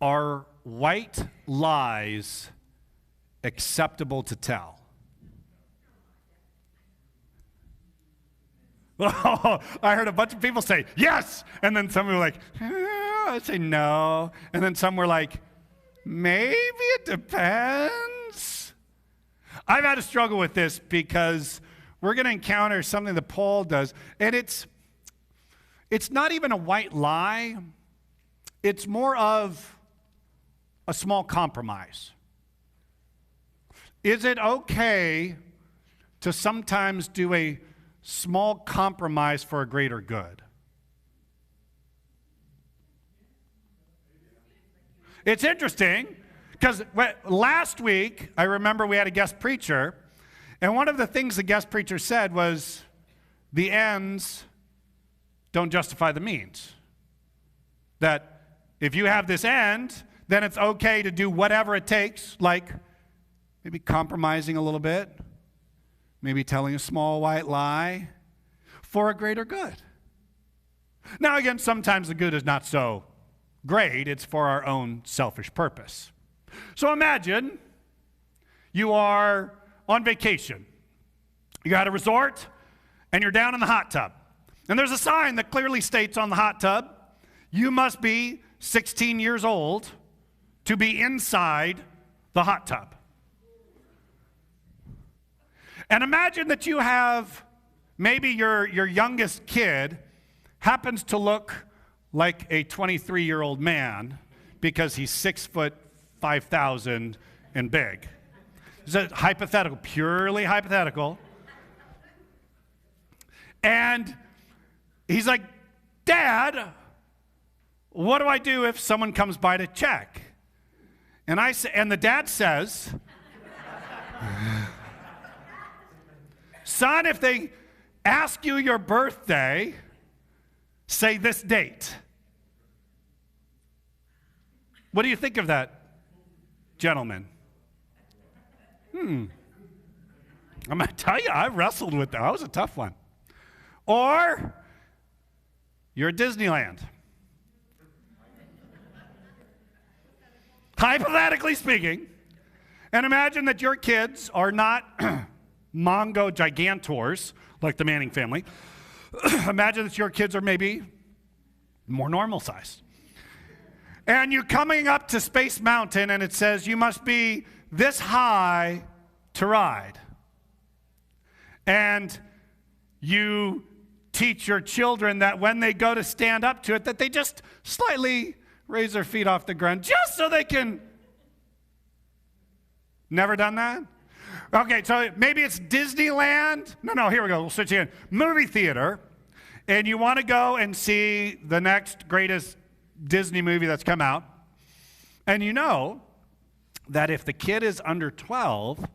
Are white lies acceptable to tell? Oh, I heard a bunch of people say yes, and then some were like, I say no, and then some were like, maybe it depends. I've had to struggle with this because we're going to encounter something that Paul does, and it's not even a white lie. It's more of a small compromise. Is it okay to sometimes do a small compromise for a greater good? It's interesting because last week, I remember we had a guest preacher, and one of the things the guest preacher said was, the ends don't justify the means. That if you have this end, then it's okay to do whatever it takes, like maybe compromising a little bit, maybe telling a small white lie for a greater good. Now again, sometimes the good is not so great. It's for our own selfish purpose. So imagine you are on vacation. You're at a resort, and you're down in the hot tub. And there's a sign that clearly states on the hot tub, you must be 16 years old to be inside the hot tub. And imagine that you have, maybe your youngest kid happens to look like a 23-year-old man because he's 6'5" and big. It's a hypothetical, purely hypothetical. And he's like, Dad, what do I do if someone comes by to check? And the dad says, son, if they ask you your birthday, say this date. What do you think of that, gentlemen? I'm going to tell you, I wrestled with that. That was a tough one. Or you're at Disneyland. Hypothetically speaking, and imagine that your kids are not Mongo gigantors like the Manning family. Imagine that your kids are maybe more normal sized. And you're coming up to Space Mountain and it says you must be this high to ride. And you teach your children that when they go to stand up to it, that they just slightly raise their feet off the ground just so they can. Never done that? Okay, so maybe it's Disneyland. No, here we go. We'll switch again. Movie theater. And you want to go and see the next greatest Disney movie that's come out. And you know that if the kid is under 12,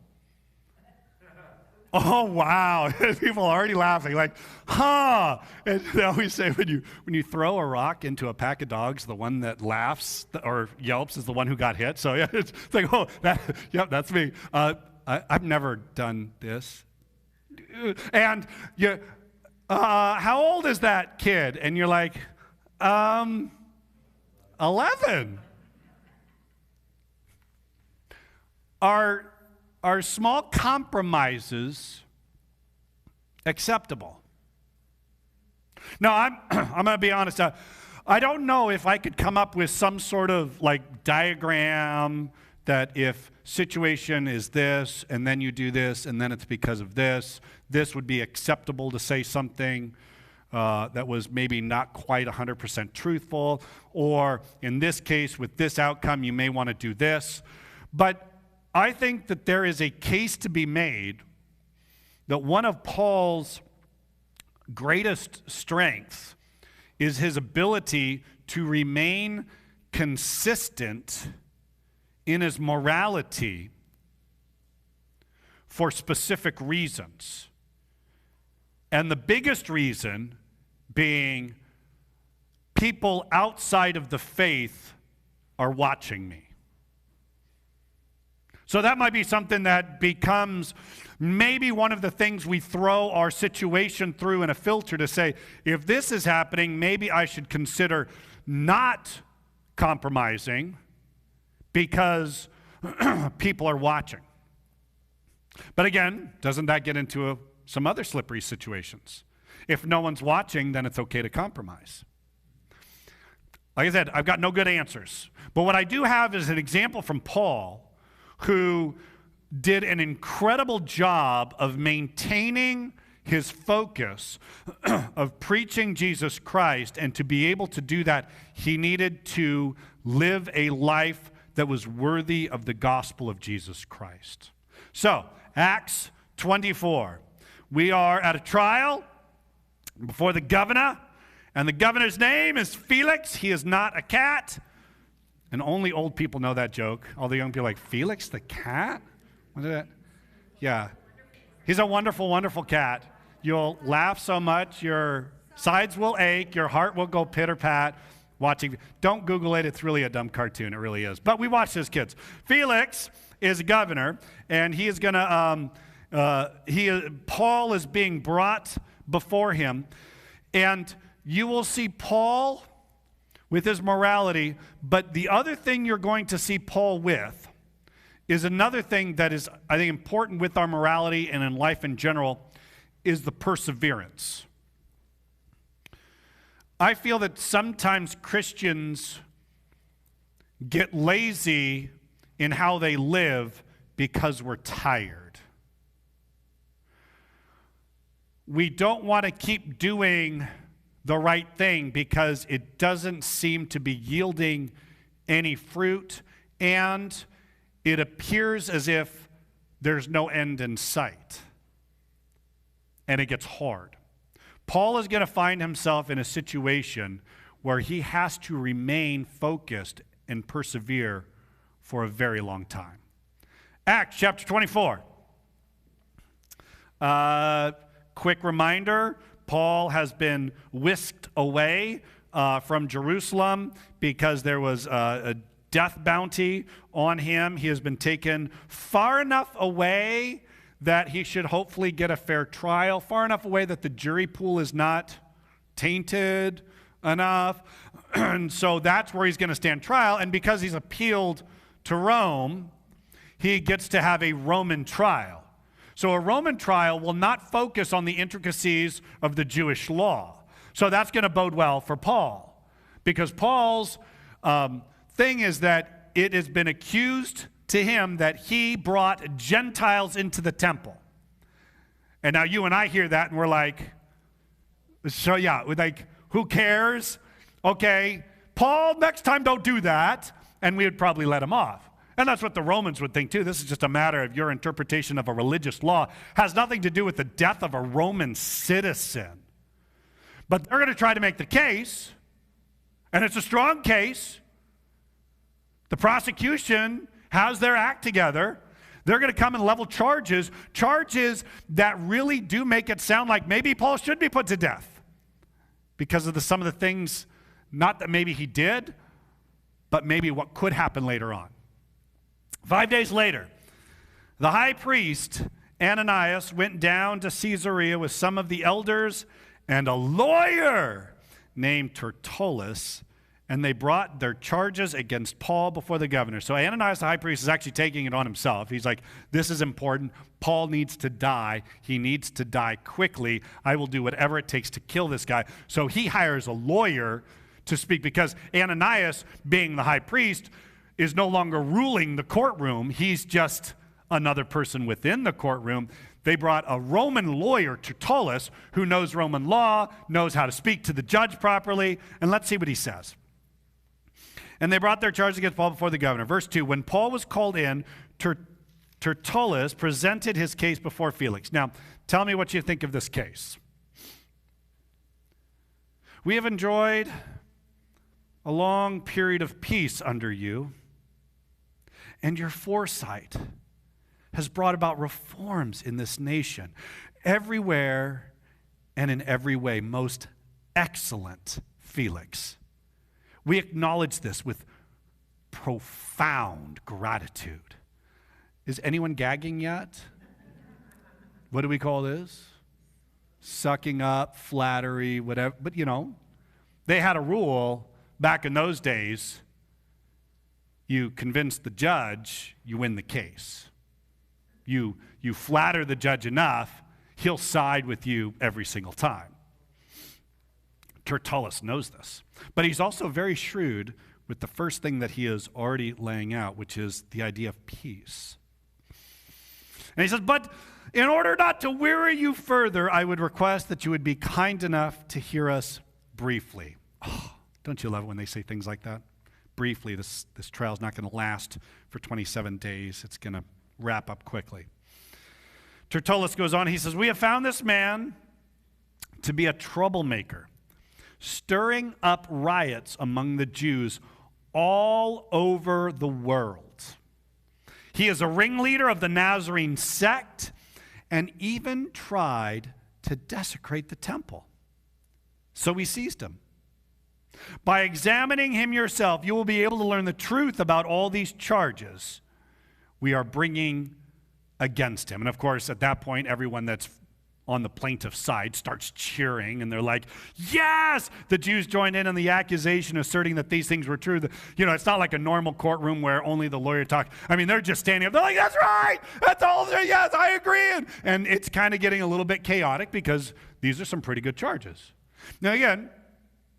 oh, wow. People are already laughing like, huh. And they always say when you throw a rock into a pack of dogs, the one that laughs or yelps is the one who got hit. So yeah, it's like, oh, that's me. I've never done this. And how old is that kid? And you're like, 11. Are small compromises acceptable? Now, I'm going to be honest. I don't know if I could come up with some sort of like diagram that if situation is this, and then you do this, and then it's because of this would be acceptable to say something that was maybe not quite 100% truthful, or in this case, with this outcome, you may want to do this. But I think that there is a case to be made that one of Paul's greatest strengths is his ability to remain consistent in his morality for specific reasons. And the biggest reason being people outside of the faith are watching me. So that might be something that becomes maybe one of the things we throw our situation through in a filter to say, if this is happening, maybe I should consider not compromising because people are watching. But again, doesn't that get into some other slippery situations? If no one's watching, then it's okay to compromise. Like I said, I've got no good answers. But what I do have is an example from Paul, who did an incredible job of maintaining his focus of preaching Jesus Christ. And to be able to do that, he needed to live a life that was worthy of the gospel of Jesus Christ. So, Acts 24. We are at a trial before the governor, and the governor's name is Felix. He is not a cat. And only old people know that joke. All the young people are like, Felix the cat? What is that? Yeah. He's a wonderful, wonderful cat. You'll laugh so much, your sides will ache, your heart will go pitter-pat watching. Don't Google it. It's really a dumb cartoon. It really is. But we watched as kids. Felix is a governor, and he is going to, Paul is being brought before him. And you will see Paul with his morality, but the other thing you're going to see Paul with is another thing that is, I think, important with our morality and in life in general, is the perseverance. I feel that sometimes Christians get lazy in how they live because we're tired. We don't want to keep doing the right thing because it doesn't seem to be yielding any fruit, and it appears as if there's no end in sight. And it gets hard. Paul is going to find himself in a situation where he has to remain focused and persevere for a very long time. Acts chapter 24. Quick reminder, Paul has been whisked away from Jerusalem because there was a death bounty on him. He has been taken far enough away that he should hopefully get a fair trial, far enough away that the jury pool is not tainted enough. And so that's where he's going to stand trial. And because he's appealed to Rome, he gets to have a Roman trial. So a Roman trial will not focus on the intricacies of the Jewish law. So that's going to bode well for Paul, because Paul's thing is that it has been accused to him that he brought Gentiles into the temple. And now you and I hear that and we're like, so yeah, we're like, who cares? Okay, Paul, next time don't do that. And we would probably let him off. And that's what the Romans would think too. This is just a matter of your interpretation of a religious law. Has nothing to do with the death of a Roman citizen. But they're going to try to make the case, and it's a strong case. The prosecution has their act together. They're going to come and level charges that really do make it sound like maybe Paul should be put to death because of some of the things, not that maybe he did, but maybe what could happen later on. 5 days later, the high priest Ananias went down to Caesarea with some of the elders and a lawyer named Tertullus, and they brought their charges against Paul before the governor. So Ananias, the high priest, is actually taking it on himself. He's like, this is important. Paul needs to die. He needs to die quickly. I will do whatever it takes to kill this guy. So he hires a lawyer to speak, because Ananias, being the high priest, is no longer ruling the courtroom. He's just another person within the courtroom. They brought a Roman lawyer, Tertullus, who knows Roman law, knows how to speak to the judge properly. And let's see what he says. And they brought their charges against Paul before the governor. Verse 2, when Paul was called in, Tertullus presented his case before Felix. Now, tell me what you think of this case. We have enjoyed a long period of peace under you, and your foresight has brought about reforms in this nation, everywhere and in every way. Most excellent Felix. We acknowledge this with profound gratitude. Is anyone gagging yet? What do we call this? Sucking up, flattery, whatever. But they had a rule back in those days. you convince the judge, you win the case. You flatter the judge enough, he'll side with you every single time. Tertullus knows this. But he's also very shrewd with the first thing that he is already laying out, which is the idea of peace. And he says, but in order not to weary you further, I would request that you would be kind enough to hear us briefly. Oh, don't you love it when they say things like that? Briefly, this trial is not going to last for 27 days. It's going to wrap up quickly. Tertullus goes on, he says, we have found this man to be a troublemaker, stirring up riots among the Jews all over the world. He is a ringleader of the Nazarene sect and even tried to desecrate the temple. So we seized him. By examining him yourself, you will be able to learn the truth about all these charges we are bringing against him. And of course, at that point, everyone that's on the plaintiff's side starts cheering, and they're like, yes! The Jews join in on the accusation, asserting that these things were true. It's not like a normal courtroom where only the lawyer talks. I mean, they're just standing up. They're like, that's right! That's all there. Yes, I agree! And it's kind of getting a little bit chaotic because these are some pretty good charges. Now again,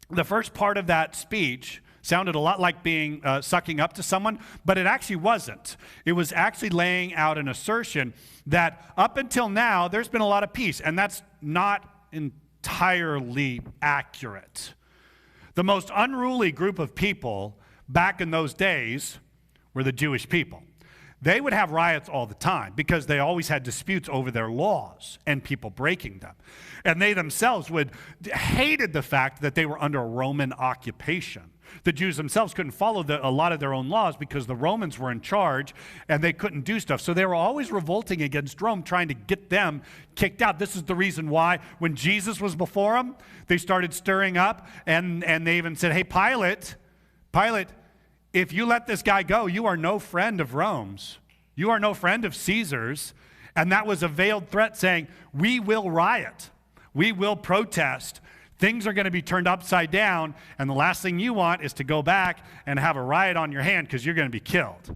the first part of that speech sounded a lot like being sucking up to someone, but it actually wasn't. It was actually laying out an assertion that up until now, there's been a lot of peace, and that's not entirely accurate. The most unruly group of people back in those days were the Jewish people. They would have riots all the time because they always had disputes over their laws and people breaking them. And they themselves hated the fact that they were under a Roman occupation. The Jews themselves couldn't follow a lot of their own laws because the Romans were in charge and they couldn't do stuff. So they were always revolting against Rome, trying to get them kicked out. This is the reason why when Jesus was before them, they started stirring up and they even said, hey, Pilate, if you let this guy go, you are no friend of Rome's. You are no friend of Caesar's. And that was a veiled threat saying, we will riot. We will protest. Things are going to be turned upside down, and the last thing you want is to go back and have a riot on your hand because you're going to be killed.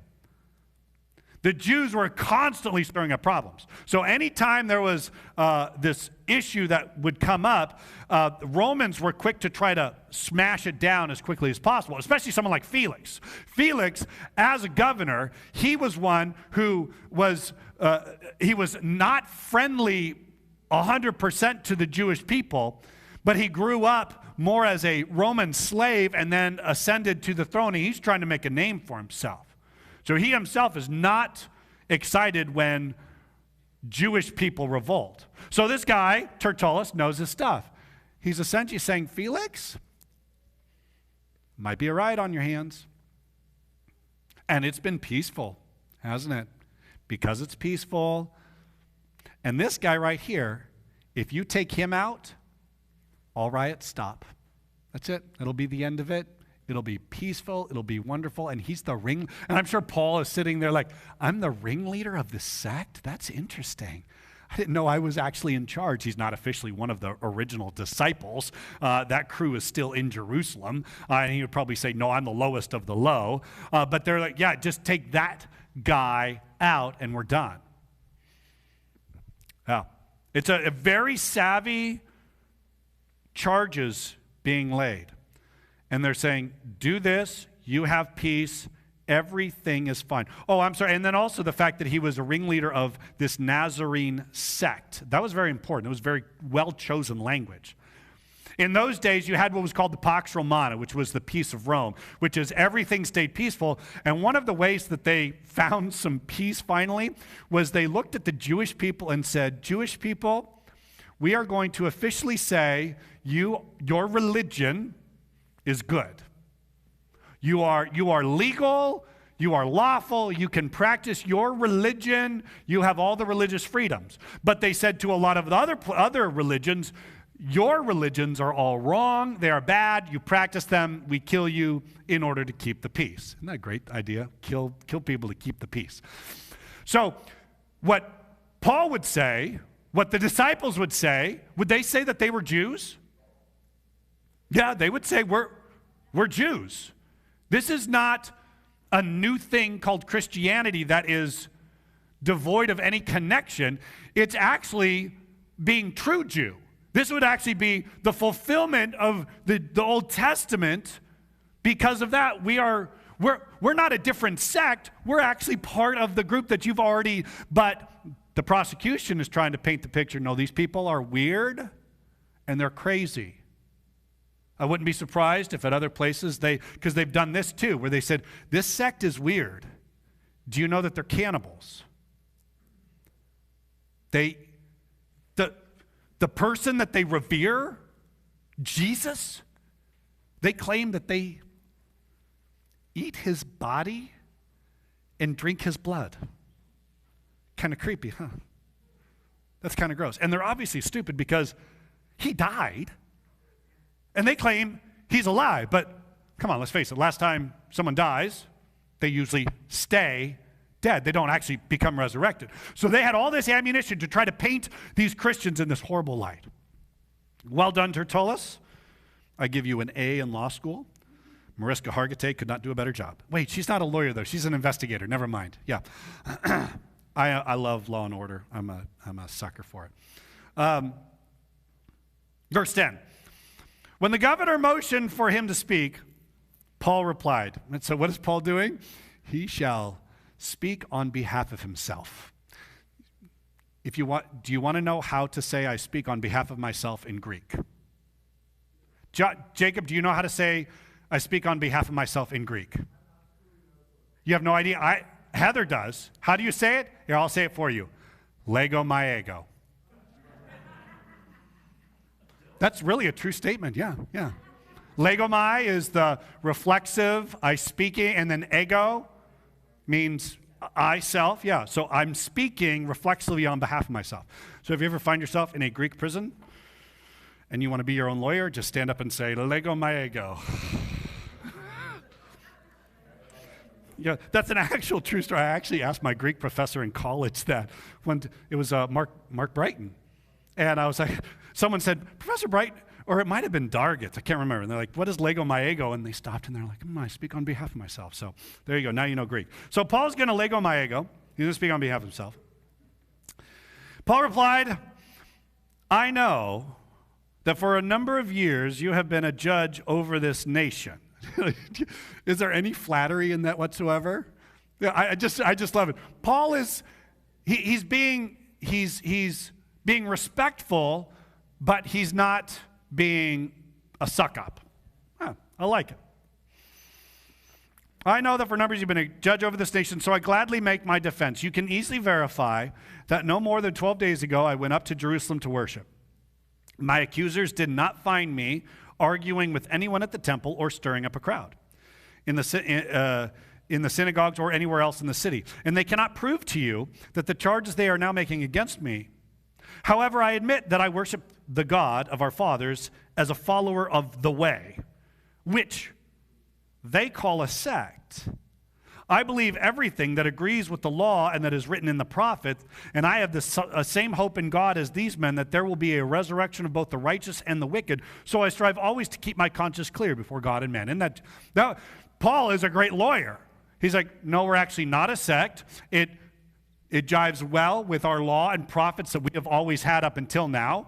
The Jews were constantly stirring up problems. So anytime there was this issue that would come up, the Romans were quick to try to smash it down as quickly as possible, especially someone like Felix. Felix, as a governor, he was one who was not friendly 100% to the Jewish people, but he grew up more as a Roman slave and then ascended to the throne, and he's trying to make a name for himself. So he himself is not excited when Jewish people revolt. So this guy, Tertullus, knows his stuff. He's essentially saying, Felix, might be a riot on your hands. And it's been peaceful, hasn't it? Because it's peaceful. And this guy right here, if you take him out, all riots stop. That's it. It'll be the end of it. It'll be peaceful. It'll be wonderful. And he's the ring. And I'm sure Paul is sitting there like, I'm the ringleader of the sect? That's interesting. I didn't know I was actually in charge. He's not officially one of the original disciples. That crew is still in Jerusalem. And he would probably say, no, I'm the lowest of the low. But they're like, yeah, just take that guy out and we're done. Yeah. It's a very savvy charges being laid. And they're saying, do this, you have peace, everything is fine. Oh, I'm sorry. And then also the fact that he was a ringleader of this Nazarene sect. That was very important. It was very well-chosen language. In those days, you had what was called the Pax Romana, which was the peace of Rome, which is everything stayed peaceful. And one of the ways that they found some peace finally was they looked at the Jewish people and said, Jewish people, we are going to officially say your religion is good. You are legal, you are lawful, you can practice your religion, you have all the religious freedoms. But they said to a lot of the other religions, your religions are all wrong, they are bad, you practice them, we kill you in order to keep the peace. Isn't that a great idea? Kill people to keep the peace. So what Paul would say, what the disciples would they say that they were Jews? Yeah, they would say we're Jews. This is not a new thing called Christianity that is devoid of any connection. It's actually being true Jew. This would actually be the fulfillment of the Old Testament. Because of that, we're not a different sect. We're actually part of the group that you've already, but the prosecution is trying to paint the picture. No, these people are weird and they're crazy. I wouldn't be surprised if at other places because they've done this too, where they said, this sect is weird. Do you know that they're cannibals? The person that they revere, Jesus, they claim that they eat his body and drink his blood. Kind of creepy, huh? That's kind of gross. And they're obviously stupid because he died, and they claim he's alive. But come on, let's face it, last time someone dies, they usually stay dead. They don't actually become resurrected. So they had all this ammunition to try to paint these Christians in this horrible light. Well done, Tertullus. I give you an A in law school. Mariska Hargitay could not do a better job. Wait, she's not a lawyer, though. She's an investigator. Never mind. Yeah. I love Law and Order. I'm a sucker for it. Verse 10. When the governor motioned for him to speak, Paul replied. And so what is Paul doing? He shall speak on behalf of himself. Do you want to know how to say I speak on behalf of myself in Greek? Jacob, do you know how to say I speak on behalf of myself in Greek? You have no idea? Heather does. How do you say it? Here, I'll say it for you. Lego my ego. That's really a true statement. Yeah. Legomai is the reflexive, I speaking, and then ego means I, self. Yeah, so I'm speaking reflexively on behalf of myself. So if you ever find yourself in a Greek prison and you want to be your own lawyer, just stand up and say, Legomai ego. Yeah, that's an actual true story. I actually asked my Greek professor in college that when it was Mark Brighton. And I was like, someone said, Professor Brighton, or it might have been Dargit, I can't remember. And they're like, what is Lego my ego? And they stopped and they're like, I speak on behalf of myself. So there you go, now you know Greek. So Paul's going to Lego my ego. He's going to speak on behalf of himself. Paul replied, I know that for a number of years you have been a judge over this nation. Is there any flattery in that whatsoever? Yeah, I just love it. Paul is, he's being respectful, but he's not being a suck-up. I like it. I know that for numbers you've been a judge over this nation, so I gladly make my defense. You can easily verify that no more than 12 days ago I went up to Jerusalem to worship. My accusers did not find me arguing with anyone at the temple or stirring up a crowd in the synagogues or anywhere else in the city. And they cannot prove to you that the charges they are now making against me. However, I admit that I worship the God of our fathers as a follower of the way, which they call a sect. I believe everything that agrees with the law and that is written in the prophets, and I have the same hope in God as these men, that there will be a resurrection of both the righteous and the wicked. So I strive always to keep my conscience clear before God and men. And that Paul is a great lawyer. He's like, no, we're actually not a sect. It jives well with our law and prophets that we have always had up until now.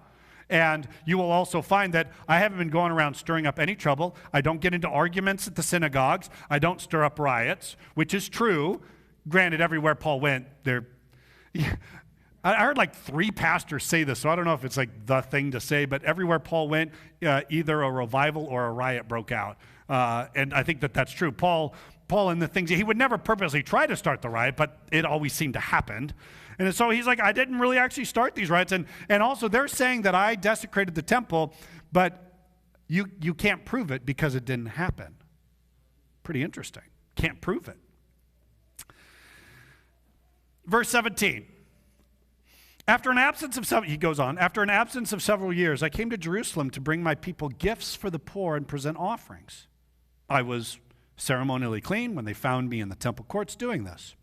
And you will also find that I haven't been going around stirring up any trouble. I don't get into arguments at the synagogues. I don't stir up riots, which is true. Granted, everywhere Paul went, I heard like 3 pastors say this, so I don't know if it's like the thing to say, but everywhere Paul went, either a revival or a riot broke out. And I think that that's true. Paul and the things, he would never purposely try to start the riot, but it always seemed to happen. And so he's like, I didn't really actually start these riots. And also they're saying that I desecrated the temple, but you can't prove it because it didn't happen. Pretty interesting. Can't prove it. Verse 17. He goes on, after an absence of several years, I came to Jerusalem to bring my people gifts for the poor and present offerings. I was ceremonially clean when they found me in the temple courts doing this.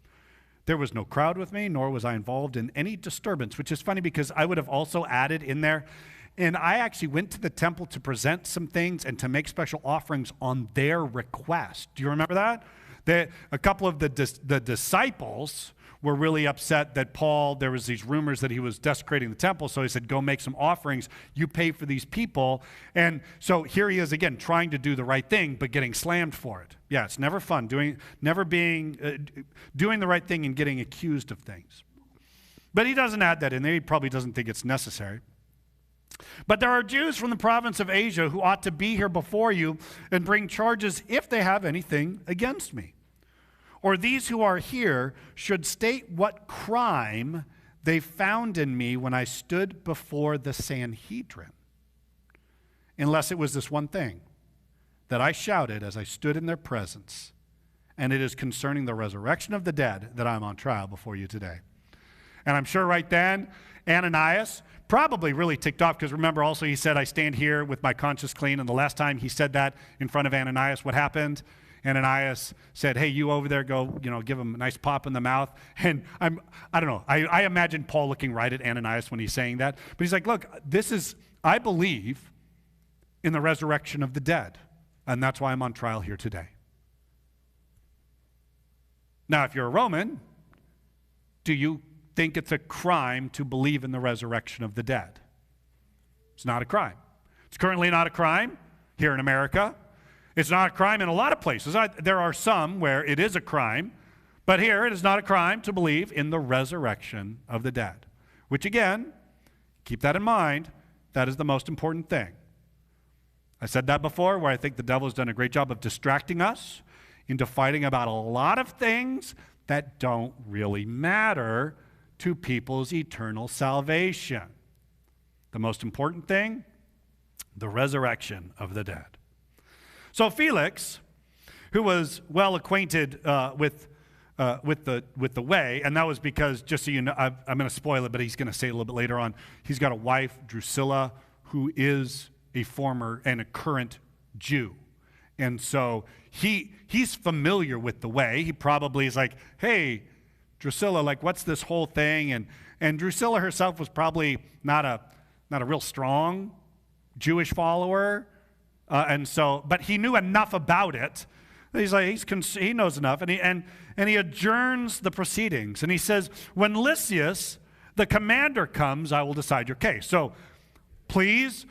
There was no crowd with me, nor was I involved in any disturbance, which is funny because I would have also added in there, and I actually went to the temple to present some things and to make special offerings on their request. Do you remember that? A couple of the disciples were really upset that Paul, there was these rumors that he was desecrating the temple, so he said, go make some offerings, you pay for these people. And so here he is again, trying to do the right thing, but getting slammed for it. Yeah, it's never fun, doing the right thing and getting accused of things. But he doesn't add that in there, he probably doesn't think it's necessary. But there are Jews from the province of Asia who ought to be here before you and bring charges if they have anything against me. Or these who are here should state what crime they found in me when I stood before the Sanhedrin. Unless it was this one thing that I shouted as I stood in their presence, and it is concerning the resurrection of the dead that I'm on trial before you today. And I'm sure right then, Ananias probably really ticked off, because remember also he said, I stand here with my conscience clean. And the last time he said that in front of Ananias, what happened? Ananias said, hey, you over there, go, give him a nice pop in the mouth. And I don't know, I imagine Paul looking right at Ananias when he's saying that. But he's like, look, I believe in the resurrection of the dead. And that's why I'm on trial here today. Now, if you're a Roman, do you think it's a crime to believe in the resurrection of the dead? It's not a crime. It's currently not a crime here in America. It's not a crime in a lot of places. There are some where it is a crime, but here it is not a crime to believe in the resurrection of the dead, which again, keep that in mind, that is the most important thing. I said that before, where I think the devil has done a great job of distracting us into fighting about a lot of things that don't really matter to people's eternal salvation. The most important thing, the resurrection of the dead. So Felix, who was well acquainted with the way, and that was because, just so you know, I'm going to spoil it, but he's going to say it a little bit later on, he's got a wife, Drusilla, who is a former and a current Jew. And so he's familiar with the way. He probably is like, hey, Drusilla, like, what's this whole thing? And Drusilla herself was probably not a real strong Jewish follower. But he knew enough about it. He knows enough, and he adjourns the proceedings, and he says, when Lysias, the commander, comes, I will decide your case. So please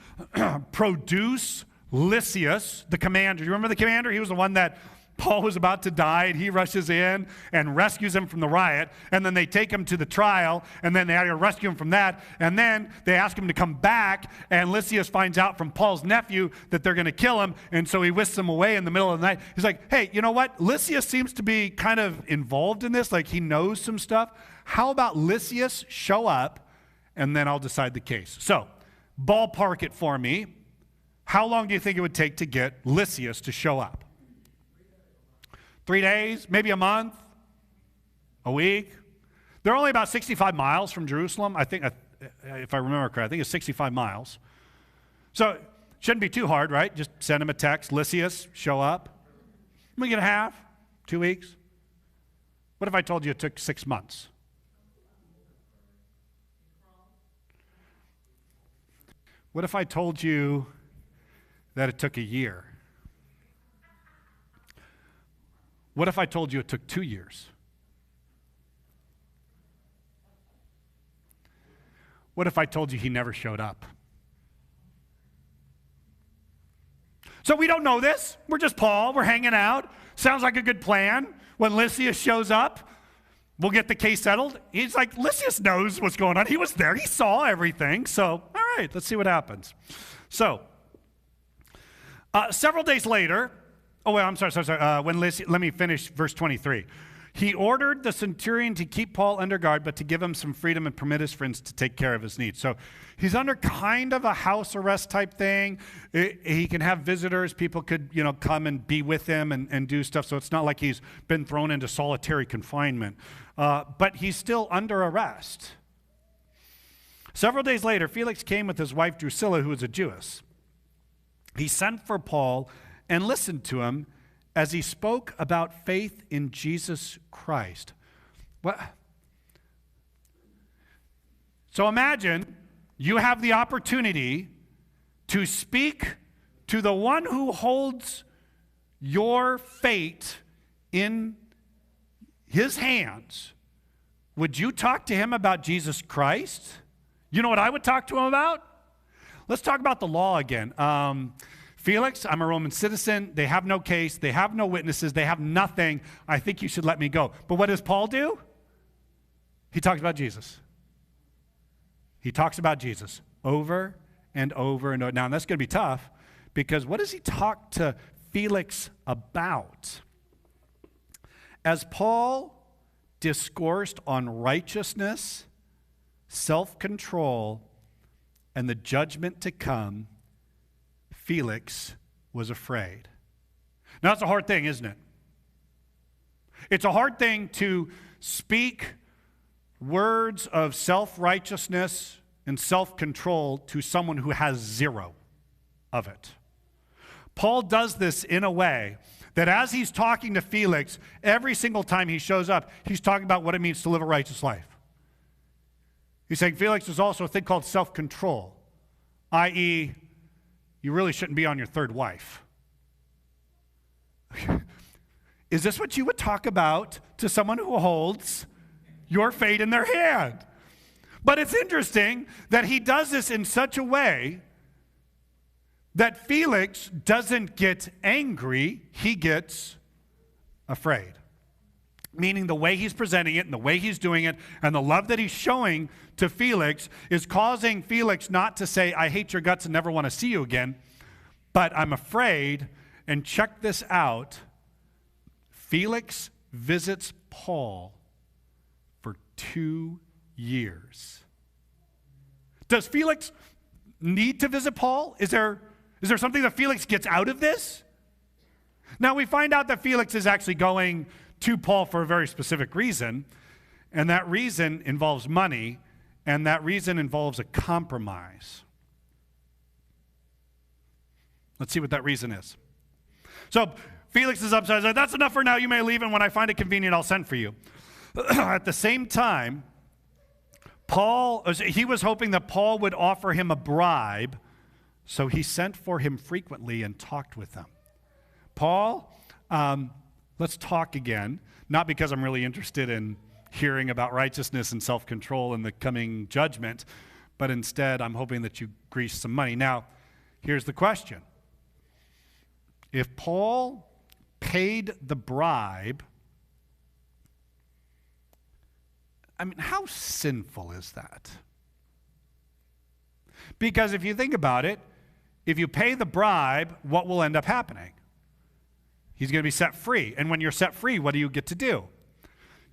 produce Lysias, the commander. Do you remember the commander? He was the one that Paul was about to die, and he rushes in and rescues him from the riot, and then they take him to the trial, and then they had to rescue him from that, and then they ask him to come back, and Lysias finds out from Paul's nephew that they're going to kill him, and so he whisks him away in the middle of the night. He's like, hey, you know what? Lysias seems to be kind of involved in this, like he knows some stuff. How about Lysias show up, and then I'll decide the case. So, ballpark it for me. How long do you think it would take to get Lysias to show up? 3 days, maybe a month, a week. They're only about 65 miles from Jerusalem. I think, if I remember correctly, I think it's 65 miles. So it shouldn't be too hard, right? Just send him a text, Lysias, show up. Week and a half, 2 weeks. What if I told you it took 6 months? What if I told you that it took a year? What if I told you it took 2 years? What if I told you he never showed up? So we don't know this. We're just Paul. We're hanging out. Sounds like a good plan. When Lysias shows up, we'll get the case settled. He's like, Lysias knows what's going on. He was there. He saw everything. So, all right, let's see what happens. So, several days later, I'm sorry. Let me finish verse 23. He ordered the centurion to keep Paul under guard, but to give him some freedom and permit his friends to take care of his needs. So he's under kind of a house arrest type thing. He can have visitors. People could, come and be with him and do stuff. So it's not like he's been thrown into solitary confinement. But he's still under arrest. Several days later, Felix came with his wife Drusilla, who was a Jewess. He sent for Paul and listened to him as he spoke about faith in Jesus Christ. What? So imagine you have the opportunity to speak to the one who holds your fate in his hands, would you talk to him about Jesus Christ? You know what I would talk to him about? Let's talk about the law again. Felix, I'm a Roman citizen. They have no case. They have no witnesses. They have nothing. I think you should let me go. But what does Paul do? He talks about Jesus. He talks about Jesus over and over and over. Now, that's going to be tough because what does he talk to Felix about? As Paul discoursed on righteousness, self-control, and the judgment to come, Felix was afraid. Now, that's a hard thing, isn't it? It's a hard thing to speak words of self-righteousness and self-control to someone who has zero of it. Paul does this in a way that as he's talking to Felix, every single time he shows up, he's talking about what it means to live a righteous life. He's saying, Felix, there's also a thing called self-control, i.e., you really shouldn't be on your third wife. Is this what you would talk about to someone who holds your fate in their hand? But it's interesting that he does this in such a way that Felix doesn't get angry, he gets afraid. Meaning the way he's presenting it and the way he's doing it and the love that he's showing to Felix is causing Felix not to say, I hate your guts and never want to see you again, but I'm afraid. And check this out. Felix visits Paul for 2 years. Does Felix need to visit Paul? Is there something that Felix gets out of this? Now we find out that Felix is actually going to Paul for a very specific reason, and that reason involves money, and that reason involves a compromise. Let's see what that reason is. So Felix is upset. He's like, that's enough for now. You may leave, and when I find it convenient, I'll send for you. At the same time, he was hoping that Paul would offer him a bribe, so he sent for him frequently and talked with him. Paul, let's talk again, not because I'm really interested in hearing about righteousness and self-control and the coming judgment, but instead I'm hoping that you grease some money. Now, here's the question. If Paul paid the bribe, I mean, how sinful is that? Because if you think about it, if you pay the bribe, what will end up happening? He's going to be set free. And when you're set free, what do you get to do?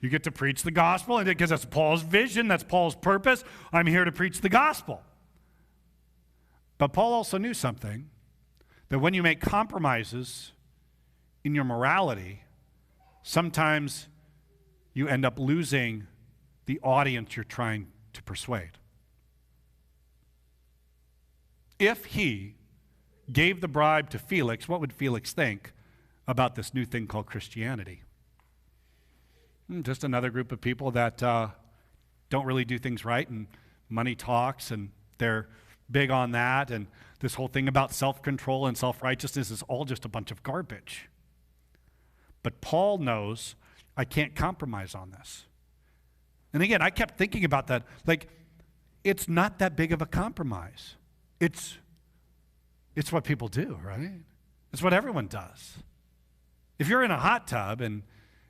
You get to preach the gospel, and because that's Paul's vision, that's Paul's purpose. I'm here to preach the gospel. But Paul also knew something, that when you make compromises in your morality, sometimes you end up losing the audience you're trying to persuade. If he gave the bribe to Felix, what would Felix think about this new thing called Christianity? Just another group of people that don't really do things right, and money talks, and they're big on that, and this whole thing about self-control and self-righteousness is all just a bunch of garbage. But Paul knows, I can't compromise on this. And again, I kept thinking about that. Like, it's not that big of a compromise. It's what people do, right? It's what everyone does. If you're in a hot tub and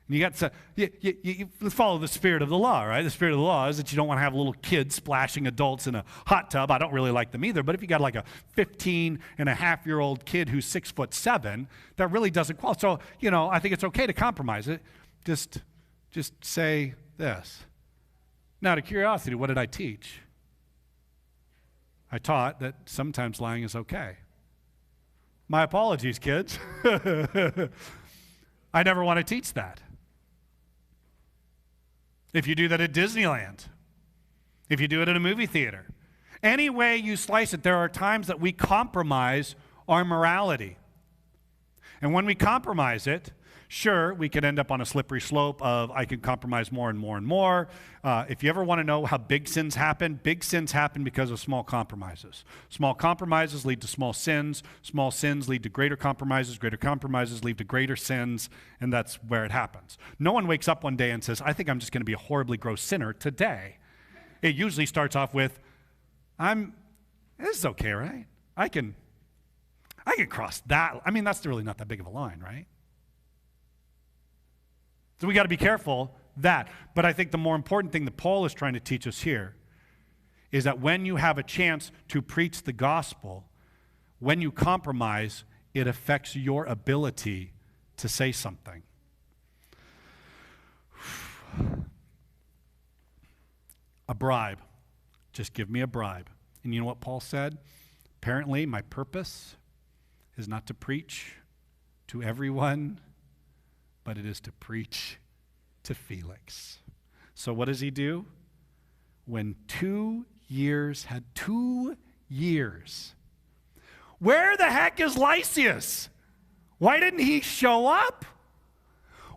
you got to, you follow the spirit of the law, right? The spirit of the law is that you don't want to have little kids splashing adults in a hot tub. I don't really like them either, but if you got like a 15-and-a-half-year-old kid who's 6'7", that really doesn't qualify. So, I think it's okay to compromise it. Just say this. Now, out of curiosity, what did I teach? I taught that sometimes lying is okay. My apologies, kids. I never want to teach that. If you do that at Disneyland, if you do it at a movie theater, any way you slice it, there are times that we compromise our morality. And when we compromise it, sure, we could end up on a slippery slope of I can compromise more and more and more. If you ever want to know how big sins happen because of small compromises. Small compromises lead to small sins lead to greater compromises lead to greater sins, and that's where it happens. No one wakes up one day and says, I think I'm just going to be a horribly gross sinner today. It usually starts off with, this is okay, right? I can cross that. I mean, that's really not that big of a line, right? So we got to be careful that. But I think the more important thing that Paul is trying to teach us here is that when you have a chance to preach the gospel, when you compromise, it affects your ability to say something. A bribe. Just give me a bribe. And you know what Paul said? Apparently, my purpose is not to preach to everyone, but it is to preach to Felix. So what does he do? When 2 years, where the heck is Lysias? Why didn't he show up?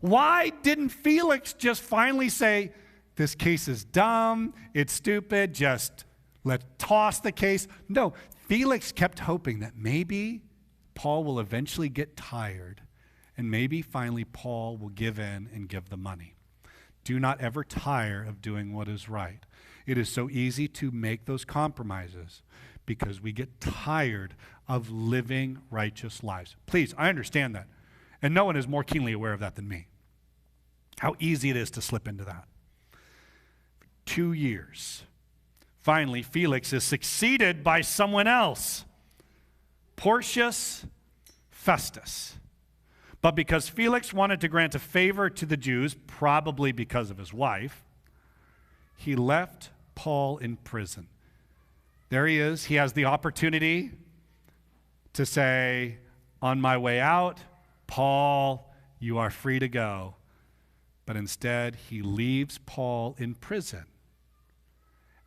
Why didn't Felix just finally say, this case is dumb, it's stupid, just let's toss the case? No, Felix kept hoping that maybe Paul will eventually get tired, and maybe finally Paul will give in and give the money. Do not ever tire of doing what is right. It is so easy to make those compromises because we get tired of living righteous lives. Please, I understand that. And no one is more keenly aware of that than me. How easy it is to slip into that. 2 years. Finally, Felix is succeeded by someone else. Porcius Festus. But because Felix wanted to grant a favor to the Jews, probably because of his wife, he left Paul in prison. There he is. He has the opportunity to say, on my way out, Paul, you are free to go. But instead, he leaves Paul in prison.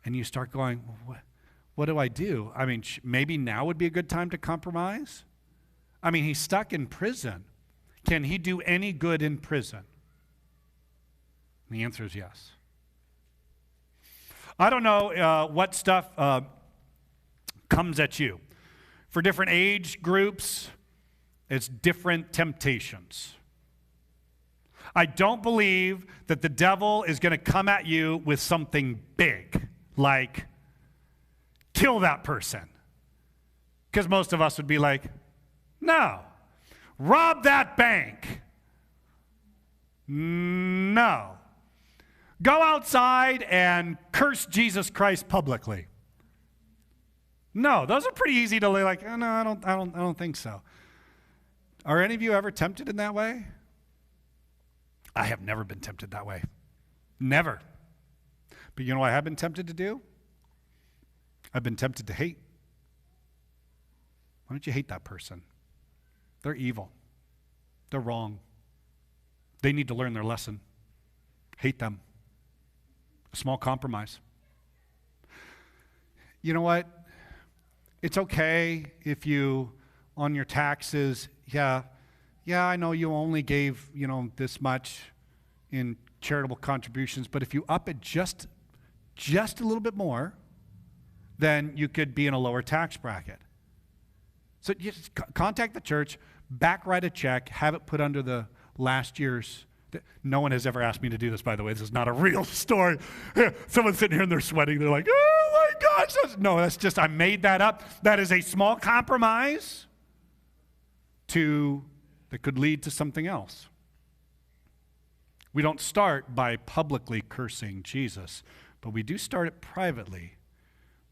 And you start going, what do I do? I mean, maybe now would be a good time to compromise? I mean, he's stuck in prison. Can he do any good in prison? And the answer is yes. I don't know what stuff comes at you. For different age groups, it's different temptations. I don't believe that the devil is going to come at you with something big, like kill that person. Because most of us would be like, no. Rob that bank. No. Go outside and curse Jesus Christ publicly. No, those are pretty easy to like, oh, no, I don't think so. Are any of you ever tempted in that way? I have never been tempted that way. Never. But you know what I have been tempted to do? I've been tempted to hate. Why don't you hate that person? They're evil. They're wrong. They need to learn their lesson. Hate them. A small compromise. You know what? It's okay if you, on your taxes, yeah, I know you only gave, this much in charitable contributions, but if you up it just a little bit more, then you could be in a lower tax bracket. So you just contact the church, backwrite a check, have it put under the last year's. No one has ever asked me to do this, by the way. This is not a real story. Someone's sitting here and they're sweating. They're like, oh my gosh. No, that's just, I made that up. That is a small compromise that could lead to something else. We don't start by publicly cursing Jesus, but we do start it privately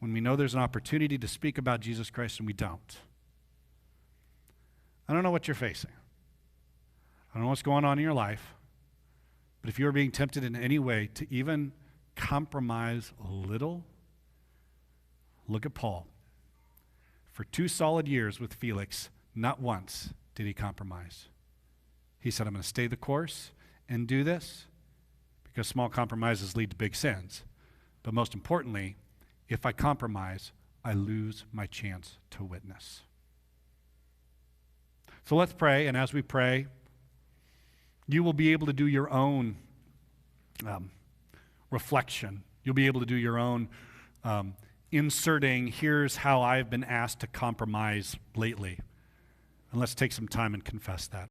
when we know there's an opportunity to speak about Jesus Christ and we don't. I don't know what you're facing. I don't know what's going on in your life, but if you're being tempted in any way to even compromise a little, look at Paul. For 2 solid years with Felix, not once did he compromise. He said, I'm going to stay the course and do this because small compromises lead to big sins. But most importantly, if I compromise, I lose my chance to witness. So let's pray, and as we pray, you will be able to do your own reflection. You'll be able to do your own inserting, here's how I've been asked to compromise lately. And let's take some time and confess that.